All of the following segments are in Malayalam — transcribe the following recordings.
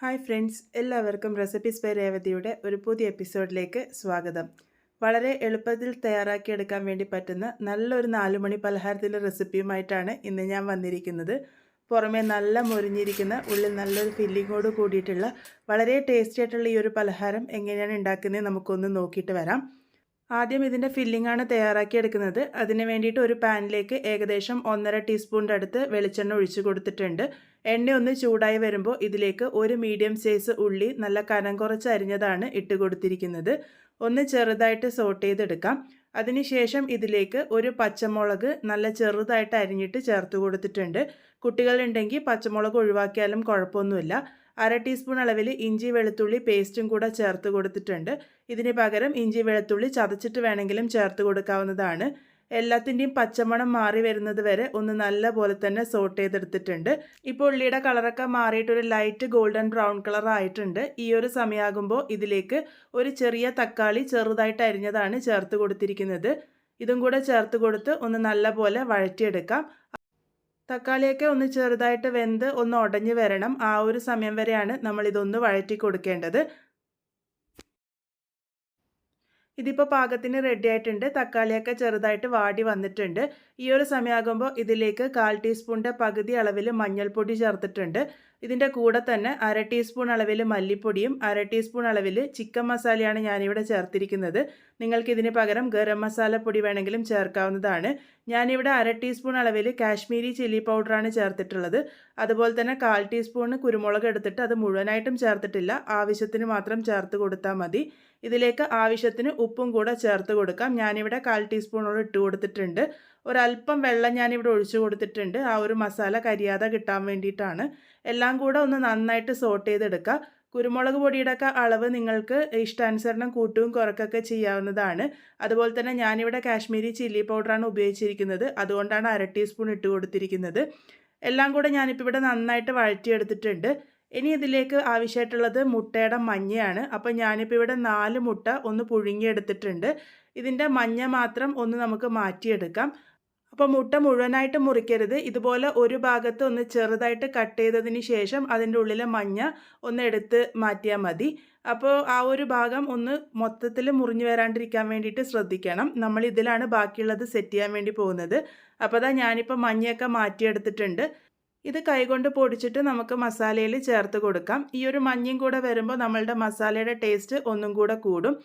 ഹായ് ഫ്രണ്ട്സ്, എല്ലാവർക്കും റെസിപ്പീസ് ബൈ രേവതിയുടെ ഒരു പുതിയ എപ്പിസോഡിലേക്ക് സ്വാഗതം. വളരെ എളുപ്പത്തിൽ തയ്യാറാക്കിയെടുക്കാൻ വേണ്ടി പറ്റുന്ന നല്ലൊരു 4 മണി പലഹാരത്തിൻ്റെ റെസിപ്പിയുമായിട്ടാണ് ഇന്ന് ഞാൻ വന്നിരിക്കുന്നത്. പുറമേ നല്ല മൊരിഞ്ഞിരിക്കുന്ന, ഉള്ളിൽ നല്ലൊരു ഫില്ലിങ്ങോട് കൂടിയിട്ടുള്ള വളരെ ടേസ്റ്റി ആയിട്ടുള്ള ഈ ഒരു പലഹാരം എങ്ങനെയാണ് ഉണ്ടാക്കുന്നത് നമുക്കൊന്ന് നോക്കിയിട്ട് വരാം. ആദ്യം ഇതിൻ്റെ ഫില്ലിംഗാണ് തയ്യാറാക്കിയെടുക്കുന്നത്. അതിന് വേണ്ടിയിട്ട് ഒരു പാനിലേക്ക് ഏകദേശം 1.5 ടീസ്പൂണിൻ്റെ അടുത്ത് വെളിച്ചെണ്ണ ഒഴിച്ച് കൊടുത്തിട്ടുണ്ട്. എണ്ണ ഒന്ന് ചൂടായി വരുമ്പോൾ ഇതിലേക്ക് ഒരു മീഡിയം സൈസ് ഉള്ളി നല്ല കനം കുറച്ച് അരിഞ്ഞതാണ് ഇട്ട് കൊടുത്തിരിക്കുന്നത്. ഒന്ന് ചെറുതായിട്ട് സോട്ട് ചെയ്തെടുക്കാം. അതിനുശേഷം ഇതിലേക്ക് ഒരു പച്ചമുളക് നല്ല ചെറുതായിട്ട് അരിഞ്ഞിട്ട് ചേർത്ത് കൊടുത്തിട്ടുണ്ട്. കുട്ടികളുണ്ടെങ്കിൽ പച്ചമുളക് ഒഴിവാക്കിയാലും കുഴപ്പമൊന്നുമില്ല. 1/2 ടീസ്പൂൺ അളവിൽ ഇഞ്ചി വെളുത്തുള്ളി പേസ്റ്റും കൂടെ ചേർത്ത് കൊടുത്തിട്ടുണ്ട്. ഇതിന് പകരം ഇഞ്ചി വെളുത്തുള്ളി ചതച്ചിട്ട് വേണമെങ്കിലും ചേർത്ത് കൊടുക്കാവുന്നതാണ്. എല്ലാത്തിൻ്റെയും പച്ചമണം മാറി വരുന്നത് വരെ ഒന്ന് നല്ല പോലെ തന്നെ സോട്ട് ചെയ്തെടുത്തിട്ടുണ്ട്. ഇപ്പോൾ ഉള്ളിയുടെ കളറൊക്കെ മാറിയിട്ടൊരു ലൈറ്റ് ഗോൾഡൻ ബ്രൗൺ കളർ ആയിട്ടുണ്ട്. ഈ ഒരു സമയമാകുമ്പോൾ ഇതിലേക്ക് ഒരു ചെറിയ തക്കാളി ചെറുതായിട്ട് അരിഞ്ഞതാണ് ചേർത്ത് കൊടുത്തിരിക്കുന്നത്. ഇതും കൂടെ ചേർത്ത് കൊടുത്ത് ഒന്ന് നല്ല പോലെ വഴറ്റിയെടുക്കാം. തക്കാളിയൊക്കെ ഒന്ന് ചെറുതായിട്ട് വെന്ത് ഒന്ന് ഉടഞ്ഞു വരണം. ആ ഒരു സമയം വരെയാണ് നമ്മളിതൊന്ന് വഴറ്റി കൊടുക്കേണ്ടത്. ഇതിപ്പോൾ പാകത്തിന് റെഡി ആയിട്ടുണ്ട്. തക്കാളിയൊക്കെ ചെറുതായിട്ട് വാടി വന്നിട്ടുണ്ട്. ഈ ഒരു സമയമാകുമ്പോൾ ഇതിലേക്ക് 1/4 ടീസ്പൂണിൻ്റെ പകുതി അളവിൽ മഞ്ഞൾപ്പൊടി ചേർത്തിട്ടുണ്ട്. ഇതിൻ്റെ കൂടെ തന്നെ 1/2 ടീസ്പൂൺ അളവിൽ മല്ലിപ്പൊടിയും 1/2 ടീസ്പൂൺ അളവിൽ ചിക്കൻ മസാലയാണ് ഞാനിവിടെ ചേർത്തിരിക്കുന്നത്. നിങ്ങൾക്കിതിന് പകരം ഗരം മസാല പൊടി വേണമെങ്കിലും ചേർക്കാവുന്നതാണ്. ഞാനിവിടെ 1/2 ടീസ്പൂൺ അളവിൽ കാശ്മീരി ചില്ലി പൗഡറാണ് ചേർത്തിട്ടുള്ളത്. അതുപോലെ തന്നെ 1/4 ടീസ്പൂൺ കുരുമുളക് എടുത്തിട്ട് അത് മുഴുവനായിട്ടും ചേർത്തിട്ടില്ല, ആവശ്യത്തിന് മാത്രം ചേർത്ത് കൊടുത്താൽ മതി. ഇതിലേക്ക് ആവശ്യത്തിന് ഉപ്പും കൂടെ ചേർത്ത് കൊടുക്കാം. ഞാനിവിടെ 1/4 ടീസ്പൂണോളം ഇട്ട് കൊടുത്തിട്ടുണ്ട്. ഒരല്പം വെള്ളം ഞാനിവിടെ ഒഴിച്ചു കൊടുത്തിട്ടുണ്ട്. ആ ഒരു മസാല കരിയാതെ കിട്ടാൻ വേണ്ടിയിട്ടാണ്. എല്ലാം കൂടെ ഒന്ന് നന്നായിട്ട് സോട്ട് ചെയ്തെടുക്കുക. കുരുമുളക് പൊടിയുടെ ഒക്കെ അളവ് നിങ്ങൾക്ക് ഇഷ്ടാനുസരണം കൂട്ടുകയും കുറയ്ക്കുകയൊക്കെ ചെയ്യാവുന്നതാണ്. അതുപോലെ തന്നെ ഞാനിവിടെ കാശ്മീരി ചില്ലി പൗഡറാണ് ഉപയോഗിച്ചിരിക്കുന്നത്. അതുകൊണ്ടാണ് 1/2 ടീസ്പൂൺ ഇട്ട് കൊടുത്തിരിക്കുന്നത്. എല്ലാം കൂടെ ഞാനിപ്പോൾ ഇവിടെ നന്നായിട്ട് വഴറ്റിയെടുത്തിട്ടുണ്ട്. ഇനി ഇതിലേക്ക് ആവശ്യമായിട്ടുള്ളത് മുട്ടയുടെ മഞ്ഞയാണ്. അപ്പോൾ ഞാനിപ്പോൾ ഇവിടെ 4 മുട്ട ഒന്ന് പുഴുങ്ങിയെടുത്തിട്ടുണ്ട്. ഇതിൻ്റെ മഞ്ഞ മാത്രം ഒന്ന് നമുക്ക് മാറ്റിയെടുക്കാം. അപ്പോൾ മുട്ട മുഴുവനായിട്ട് മുറിക്കരുത്. ഇതുപോലെ ഒരു ഭാഗത്ത് ഒന്ന് ചെറുതായിട്ട് കട്ട് ചെയ്തതിന് ശേഷം അതിൻ്റെ ഉള്ളിലെ മഞ്ഞ ഒന്ന് എടുത്ത് മാറ്റിയാൽ മതി. അപ്പോൾ ആ ഒരു ഭാഗം ഒന്ന് മൊത്തത്തിൽ മുറിഞ്ഞു വരാണ്ടിരിക്കാൻ വേണ്ടിയിട്ട് ശ്രദ്ധിക്കണം. നമ്മൾ ഇതിലാണ് ബാക്കിയുള്ളത് സെറ്റ് ചെയ്യാൻ വേണ്ടി പോകുന്നത്. അപ്പോൾ അതാ ഞാനിപ്പോൾ മഞ്ഞയൊക്കെ മാറ്റിയെടുത്തിട്ടുണ്ട്. ഇത് കൈകൊണ്ട് പൊടിച്ചിട്ട് നമുക്ക് മസാലയിൽ ചേർത്ത് കൊടുക്കാം. ഈ ഒരു മഞ്ഞയും കൂടെ വരുമ്പോൾ നമ്മളുടെ മസാലയുടെ ടേസ്റ്റ് ഒന്നും കൂടെ കൂടും.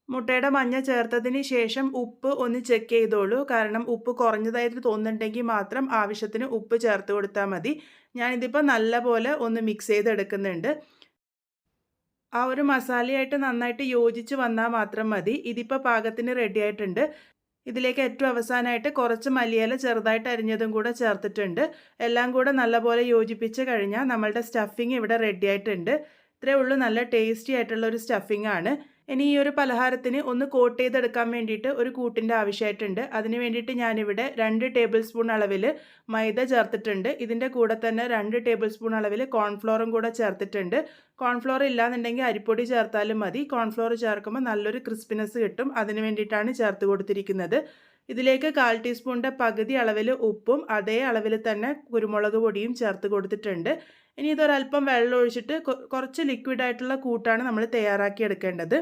മുട്ടയുടെ മഞ്ഞ ചേർത്തതിന് ശേഷം ഉപ്പ് ഒന്ന് ചെക്ക് ചെയ്തോളൂ. കാരണം ഉപ്പ് കുറഞ്ഞതായിട്ട് തോന്നുന്നുണ്ടെങ്കിൽ മാത്രം ആവശ്യത്തിന് ഉപ്പ് ചേർത്ത് കൊടുത്താൽ മതി. ഞാനിതിപ്പോൾ നല്ലപോലെ ഒന്ന് മിക്സ് ചെയ്തെടുക്കുന്നുണ്ട്. ആ ഒരു മസാലയായിട്ട് നന്നായിട്ട് യോജിച്ച് വന്നാൽ മാത്രം മതി. ഇതിപ്പോൾ പാകത്തിന് റെഡി ആയിട്ടുണ്ട്. ഇതിലേക്ക് ഏറ്റവും അവസാനമായിട്ട് കുറച്ച് മല്ലിയില ചെറുതായിട്ട് അരിഞ്ഞതും കൂടെ ചേർത്തിട്ടുണ്ട്. എല്ലാം കൂടെ നല്ലപോലെ യോജിപ്പിച്ച് കഴിഞ്ഞാൽ നമ്മളുടെ സ്റ്റഫിങ് ഇവിടെ റെഡി ആയിട്ടുണ്ട്. ഇത്രയേ ഉള്ളൂ. നല്ല ടേസ്റ്റി ആയിട്ടുള്ള ഒരു സ്റ്റഫിംഗ് ആണ്. ഇനി ഈ ഒരു പലഹാരത്തിന് ഒന്ന് കോട്ട് ചെയ്തെടുക്കാൻ വേണ്ടിയിട്ട് ഒരു കൂട്ടിൻ്റെ ആവശ്യമായിട്ടുണ്ട്. അതിന് വേണ്ടിയിട്ട് ഞാനിവിടെ 2 ടേബിൾ സ്പൂൺ അളവിൽ മൈദ ചേർത്തിട്ടുണ്ട്. ഇതിൻ്റെ കൂടെ തന്നെ 2 ടേബിൾ സ്പൂൺ അളവിൽ കോൺഫ്ലോറും കൂടെ ചേർത്തിട്ടുണ്ട്. കോൺഫ്ലോർ ഇല്ലാന്നുണ്ടെങ്കിൽ അരിപ്പൊടി ചേർത്താലും മതി. കോൺഫ്ലോർ ചേർക്കുമ്പോൾ നല്ലൊരു ക്രിസ്പിനെസ് കിട്ടും. അതിന് വേണ്ടിയിട്ടാണ് ചേർത്ത് കൊടുത്തിരിക്കുന്നത്. ഇതിലേക്ക് 1/4 ടീസ്പൂണിൻ്റെ പകുതി അളവിൽ ഉപ്പും അതേ അളവിൽ തന്നെ കുരുമുളക് പൊടിയും ചേർത്ത് കൊടുത്തിട്ടുണ്ട്. ഇനി ഇതൊരല്പം വെള്ളം ഒഴിച്ചിട്ട് കുറച്ച് ലിക്വിഡായിട്ടുള്ള കൂട്ടാണ് നമ്മൾ തയ്യാറാക്കി എടുക്കേണ്ടത്.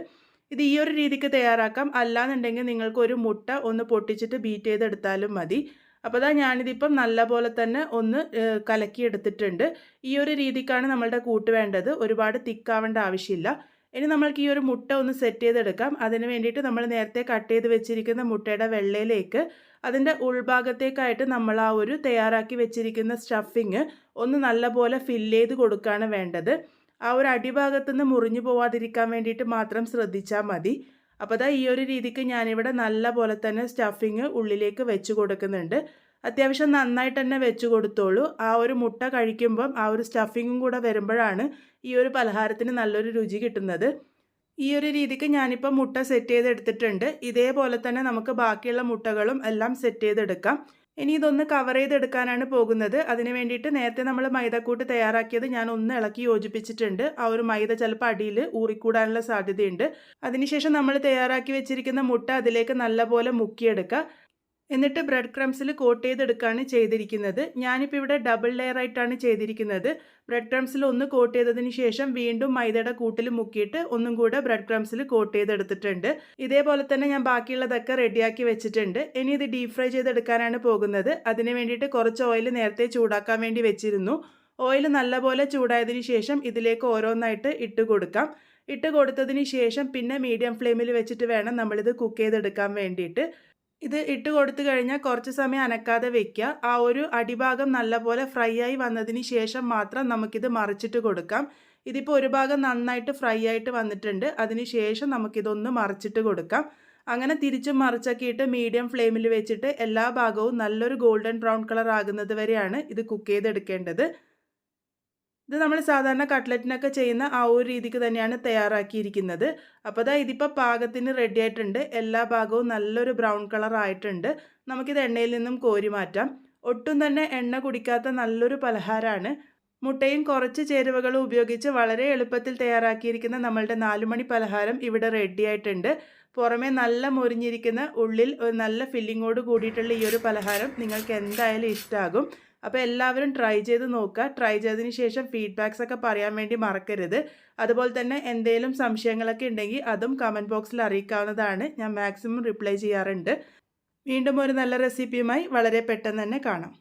ഇത് ഈ ഒരു രീതിക്ക് തയ്യാറാക്കാം. അല്ലാന്നുണ്ടെങ്കിൽ നിങ്ങൾക്ക് ഒരു മുട്ട ഒന്ന് പൊട്ടിച്ചിട്ട് ബീറ്റ് ചെയ്തെടുത്താലും മതി. അപ്പോൾ അതാ ഞാനിതിപ്പം നല്ല പോലെ തന്നെ ഒന്ന് കലക്കിയെടുത്തിട്ടുണ്ട്. ഈ ഒരു രീതിക്കാണ് നമ്മളുടെ കൂട്ട് വേണ്ടത്. ഒരുപാട് തിക്കാവേണ്ട ആവശ്യമില്ല. ഇനി നമ്മൾക്ക് ഈ ഒരു മുട്ട ഒന്ന് സെറ്റ് ചെയ്തെടുക്കാം. അതിന് വേണ്ടിയിട്ട് നമ്മൾ നേരത്തെ കട്ട് ചെയ്ത് വെച്ചിരിക്കുന്ന മുട്ടയുടെ വെള്ളയിലേക്ക് അതിൻ്റെ ഉൾഭാഗത്തേക്കായിട്ട് നമ്മൾ ആ ഒരു തയ്യാറാക്കി വെച്ചിരിക്കുന്ന സ്റ്റഫിങ് ഒന്ന് നല്ലപോലെ ഫില്ല് ചെയ്ത് കൊടുക്കുകയാണ് വേണ്ടത്. ആ ഒരു അടിഭാഗത്തുനിന്ന് മുറിഞ്ഞു പോവാതിരിക്കാൻ വേണ്ടിയിട്ട് മാത്രം ശ്രദ്ധിച്ചാൽ മതി. അപ്പോൾ അതാ ഈ ഒരു രീതിക്ക് ഞാനിവിടെ നല്ല പോലെ തന്നെ സ്റ്റഫിങ് ഉള്ളിലേക്ക് വെച്ച് കൊടുക്കുന്നുണ്ട്. അത്യാവശ്യം നന്നായിട്ട് തന്നെ വെച്ച് കൊടുത്തോളൂ. ആ ഒരു മുട്ട കഴിക്കുമ്പം ആ ഒരു സ്റ്റഫിങ്ങും കൂടെ വരുമ്പോഴാണ് ഈ ഒരു പലഹാരത്തിന് നല്ലൊരു രുചി കിട്ടുന്നത്. ഈ ഒരു രീതിക്ക് ഞാനിപ്പോൾ മുട്ട സെറ്റ് ചെയ്തെടുത്തിട്ടുണ്ട്. ഇതേപോലെ തന്നെ നമുക്ക് ബാക്കിയുള്ള മുട്ടകളും എല്ലാം സെറ്റ് ചെയ്തെടുക്കാം. ഇനി ഇതൊന്ന് കവർ ചെയ്തെടുക്കാനാണ് പോകുന്നത്. അതിന് വേണ്ടിയിട്ട് നേരത്തെ നമ്മൾ മൈദക്കൂട്ട് തയ്യാറാക്കിയത് ഞാൻ ഒന്ന് ഇളക്കി യോജിപ്പിച്ചിട്ടുണ്ട്. ആ ഒരു മൈദ ചിലപ്പോൾ അടിയിൽ ഊറിക്കൂടാനുള്ള സാധ്യതയുണ്ട്. അതിനുശേഷം നമ്മൾ തയ്യാറാക്കി വെച്ചിരിക്കുന്ന മുട്ട അതിലേക്ക് നല്ലപോലെ മുക്കിയെടുക്കുക. എന്നിട്ട് ബ്രെഡ് ക്രംസിൽ കോട്ട് ചെയ്തെടുക്കുകയാണ് ചെയ്തിരിക്കുന്നത്. ഞാനിപ്പോൾ ഇവിടെ ഡബിൾ ലെയർ ആയിട്ടാണ് ചെയ്തിരിക്കുന്നത്. ബ്രെഡ് ക്രംസിൽ ഒന്ന് കോട്ട് ചെയ്തതിന് ശേഷം വീണ്ടും മൈദയുടെ കൂട്ടിൽ മുക്കിയിട്ട് ഒന്നും കൂടെ ബ്രെഡ് ക്രംസിൽ കോട്ട് ചെയ്തെടുത്തിട്ടുണ്ട്. ഇതേപോലെ തന്നെ ഞാൻ ബാക്കിയുള്ളതൊക്കെ റെഡിയാക്കി വെച്ചിട്ടുണ്ട്. ഇനി ഇത് ഡീപ് ഫ്രൈ ചെയ്തെടുക്കാനാണ് പോകുന്നത്. അതിന് വേണ്ടിയിട്ട് കുറച്ച് ഓയിൽ നേരത്തെ ചൂടാക്കാൻ വേണ്ടി വെച്ചിരുന്നു. ഓയിൽ നല്ലപോലെ ചൂടായതിന് ശേഷം ഇതിലേക്ക് ഓരോന്നായിട്ട് ഇട്ട് കൊടുക്കാം. ഇട്ട് കൊടുത്തതിന് ശേഷം പിന്നെ മീഡിയം ഫ്ലെയിമിൽ വെച്ചിട്ട് വേണം നമ്മളിത് കുക്ക് ചെയ്തെടുക്കാൻ വേണ്ടിയിട്ട്. ഇത് ഇട്ട് കൊടുത്തു കഴിഞ്ഞാൽ കുറച്ച് സമയം അനക്കാതെ വെക്കുക. ആ ഒരു അടിഭാഗം നല്ലപോലെ ഫ്രൈ ആയി വന്നതിന് ശേഷം മാത്രം നമുക്കിത് മറിച്ചിട്ട് കൊടുക്കാം. ഇതിപ്പോൾ ഒരു ഭാഗം നന്നായിട്ട് ഫ്രൈ ആയിട്ട് വന്നിട്ടുണ്ട്. അതിന് ശേഷം നമുക്കിതൊന്ന് മറിച്ചിട്ട് കൊടുക്കാം. അങ്ങനെ തിരിച്ചും മറിച്ചൊക്കെയിട്ട് മീഡിയം ഫ്ലെയിമിൽ വെച്ചിട്ട് എല്ലാ ഭാഗവും നല്ലൊരു ഗോൾഡൻ ബ്രൗൺ കളർ ആകുന്നത് വരെയാണ് ഇത് കുക്ക് ചെയ്തെടുക്കേണ്ടത്. ഇത് നമ്മൾ സാധാരണ കട്ട്ലറ്റിനൊക്കെ ചെയ്യുന്ന ആ ഒരു രീതിക്ക് തന്നെയാണ് തയ്യാറാക്കിയിരിക്കുന്നത്. അപ്പോൾ ഇതിപ്പോൾ പാകത്തിന് റെഡി ആയിട്ടുണ്ട്. എല്ലാ ഭാഗവും നല്ലൊരു ബ്രൗൺ കളർ ആയിട്ടുണ്ട്. നമുക്കിത് എണ്ണയിൽ നിന്നും കോരി മാറ്റാം. ഒട്ടും തന്നെ എണ്ണ കുടിക്കാത്ത നല്ലൊരു പലഹാരമാണ്. മുട്ടയും കുറച്ച് ചേരുവകളും ഉപയോഗിച്ച് വളരെ എളുപ്പത്തിൽ തയ്യാറാക്കിയിരിക്കുന്ന നമ്മളുടെ 4 മണി പലഹാരം ഇവിടെ റെഡി ആയിട്ടുണ്ട്. പുറമേ നല്ല മൊരിഞ്ഞിരിക്കുന്ന ഉള്ളിൽ ഒരു നല്ല ഫില്ലിങ്ങോട് കൂടിയിട്ടുള്ള ഈ ഒരു പലഹാരം നിങ്ങൾക്ക് എന്തായാലും ഇഷ്ടമാകും. അപ്പോൾ എല്ലാവരും ട്രൈ ചെയ്ത് നോക്കുക. ട്രൈ ചെയ്തതിന് ശേഷം ഫീഡ്ബാക്സ് ഒക്കെ പറയാൻ വേണ്ടി മറക്കരുത്. അതുപോലെ തന്നെ എന്തെങ്കിലും സംശയങ്ങളൊക്കെ ഉണ്ടെങ്കിൽ അതും കമൻറ്റ് ബോക്സിൽ അറിയിക്കാവുന്നതാണ്. ഞാൻ മാക്സിമം റിപ്ലൈ ചെയ്യാറുണ്ട്. വീണ്ടും ഒരു നല്ല റെസിപ്പിയുമായി വളരെ പെട്ടെന്ന് തന്നെ കാണാം.